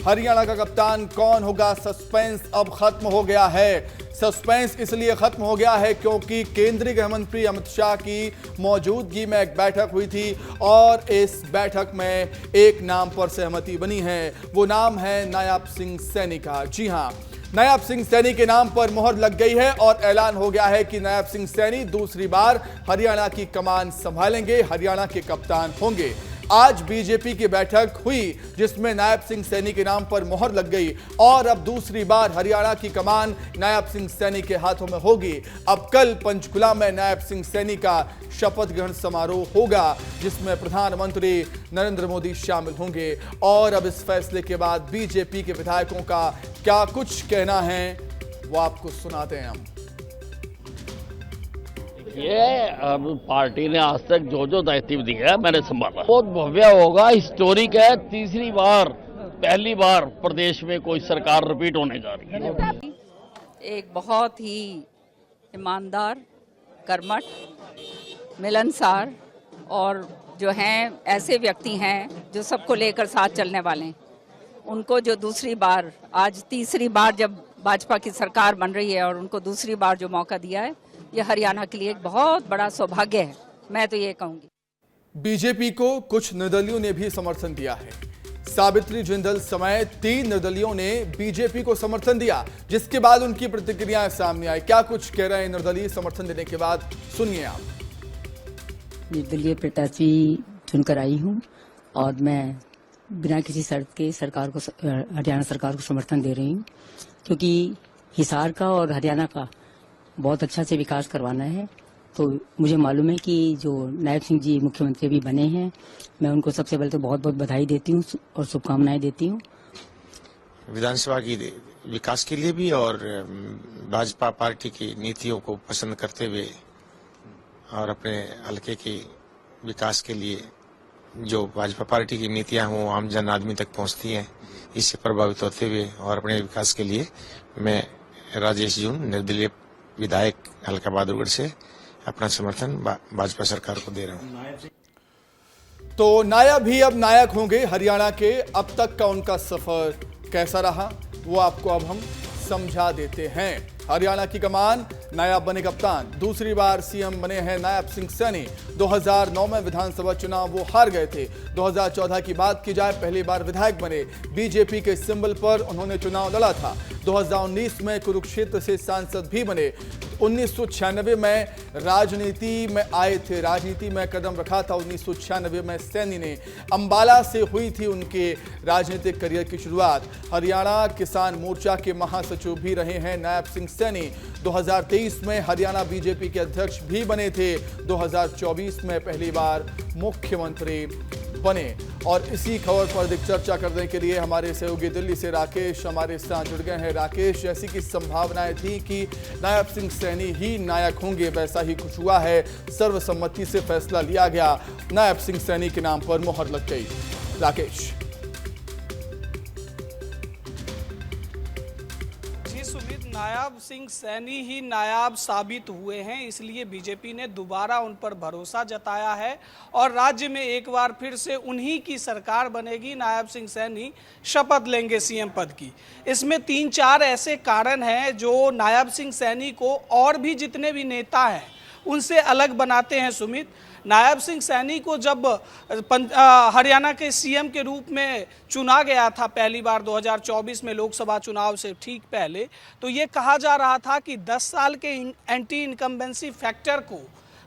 हरियाणा का कप्तान कौन होगा, सस्पेंस अब खत्म हो गया है। सस्पेंस इसलिए खत्म हो गया है क्योंकि केंद्रीय गृह मंत्री अमित शाह की मौजूदगी में एक बैठक हुई थी और इस बैठक में एक नाम पर सहमति बनी है। वो नाम है नायब सिंह सैनी का। जी हां, नायब सिंह सैनी के नाम पर मोहर लग गई है और ऐलान हो गया है कि नायब सिंह सैनी दूसरी बार हरियाणा की कमान संभालेंगे, हरियाणा के कप्तान होंगे। आज बीजेपी की बैठक हुई जिसमें नायब सिंह सैनी के नाम पर मोहर लग गई और अब दूसरी बार हरियाणा की कमान नायब सिंह सैनी के हाथों में होगी। अब कल पंचकुला में नायब सिंह सैनी का शपथ ग्रहण समारोह होगा जिसमें प्रधानमंत्री नरेंद्र मोदी शामिल होंगे और अब इस फैसले के बाद बीजेपी के विधायकों का क्या कुछ कहना है वो आपको सुनाते हैं हम। ये अब पार्टी ने आज तक जो दायित्व दिया है मैंने संभाला, बहुत भव्य होगा, हिस्टोरिक है। तीसरी बार, पहली बार प्रदेश में कोई सरकार रिपीट होने जा रही है। एक बहुत ही ईमानदार, कर्मठ, मिलनसार और जो हैं ऐसे व्यक्ति हैं जो सबको लेकर साथ चलने वाले हैं। उनको जो दूसरी बार, आज तीसरी बार जब भाजपा की सरकार बन रही है और उनको दूसरी बार जो मौका दिया है, ये हरियाणा के लिए एक बहुत बड़ा सौभाग्य है, मैं तो ये कहूंगी। बीजेपी को कुछ निर्दलियों ने भी समर्थन दिया है। सावित्री जिंदल समेत 3 निर्दलियों ने बीजेपी को समर्थन दिया, जिसके बाद उनकी प्रतिक्रियाएं सामने आई। क्या कुछ कह रहे हैं निर्दलीय समर्थन देने के बाद, सुनिए आप। निर्दलीय प्रत्याशी चुनकर आई हूं और मैं बिना किसी शर्त के सरकार को, हरियाणा सरकार को समर्थन दे रही हूं क्योंकि हिसार का और हरियाणा का बहुत अच्छा से विकास करवाना है। तो मुझे मालूम है कि जो नायब सिंह जी मुख्यमंत्री भी बने हैं, मैं उनको सबसे पहले तो बहुत बहुत बधाई देती हूँ और शुभकामनाएं देती हूँ विधानसभा की विकास के लिए भी और भाजपा पार्टी की नीतियों को पसंद करते हुए और अपने हल्के के विकास के लिए जो भाजपा पार्टी की नीतियां हों आम जन आदमी तक पहुंचती हैं, इससे प्रभावित होते हुए और अपने विकास के लिए मैं राजेश जून निर्दलीय विधायक हल्का बहादुरगढ़ से अपना समर्थन भाजपा सरकार को दे रहा हूं। तो नायब ही अब नायक होंगे हरियाणा के। अब तक का उनका सफर कैसा रहा वो आपको अब हम समझा देते हैं। हरियाणा की कमान, नायब बने कप्तान, दूसरी बार सीएम बने हैं नायब सिंह सैनी। 2009 में विधानसभा चुनाव वो हार गए थे। 2014 की बात की जाए, पहली बार विधायक बने, बीजेपी के सिंबल पर उन्होंने चुनाव लड़ा था। 2019 में कुरुक्षेत्र से सांसद भी बने। 1996 में राजनीति में आए थे, राजनीति में कदम रखा था 1996 में सैनी ने। अंबाला से हुई थी उनके राजनीतिक करियर की शुरुआत। हरियाणा किसान मोर्चा के महासचिव भी रहे हैं नायब सिंह सैनी। 2023 में हरियाणा बीजेपी के अध्यक्ष भी बने थे। 2024 में पहली बार मुख्यमंत्री बने। और इसी खबर पर अधिक चर्चा करने के लिए हमारे सहयोगी दिल्ली से राकेश हमारे साथ जुड़ गए हैं। राकेश, जैसी की संभावनाएं थी कि नायब सिंह सैनी ही नायक होंगे, वैसा ही कुछ हुआ है। सर्वसम्मति से फैसला लिया गया, नायब सिंह सैनी के नाम पर मोहर लग गई। राकेश। नायब सिंह सैनी ही नायाब साबित हुए हैं, इसलिए बीजेपी ने दोबारा उन पर भरोसा जताया है और राज्य में एक बार फिर से उन्हीं की सरकार बनेगी। नायब सिंह सैनी शपथ लेंगे सीएम पद की। इसमें 3-4 ऐसे कारण हैं जो नायब सिंह सैनी को और भी जितने भी नेता हैं उनसे अलग बनाते हैं। सुमित, नायब सिंह सैनी को जब हरियाणा के सीएम के रूप में चुना गया था पहली बार 2024 में लोकसभा चुनाव से ठीक पहले, तो ये कहा जा रहा था कि 10 साल के एंटी इनकम्बेंसी फैक्टर को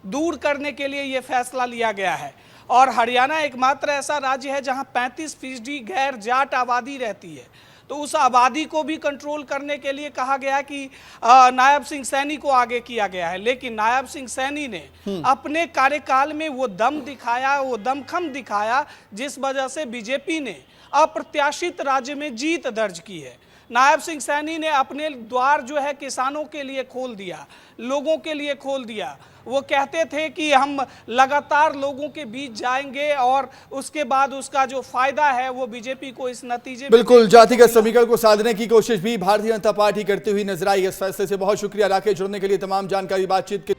दूर करने के लिए ये फैसला लिया गया है। और हरियाणा एकमात्र ऐसा राज्य है जहां 35% गैर जाट आबादी रहती है, तो उस आबादी को भी कंट्रोल करने के लिए कहा गया कि नायब सिंह सैनी को आगे किया गया है। लेकिन नायब सिंह सैनी ने अपने कार्यकाल में वो दम दिखाया, वो दमखम दिखाया, जिस वजह से बीजेपी ने अप्रत्याशित राज्य में जीत दर्ज की है। नायब सिंह सैनी ने अपने द्वार जो है किसानों के लिए खोल दिया, लोगों के लिए खोल दिया। वो कहते थे कि हम लगातार लोगों के बीच जाएंगे और उसके बाद उसका जो फायदा है वो बीजेपी को इस नतीजे बिल्कुल जातिगत समीकरण को साधने की कोशिश भी भारतीय जनता पार्टी करती हुई नजर आई। इस फैसले से बहुत शुक्रिया राकेश, जुड़ने के लिए, तमाम जानकारी बातचीत के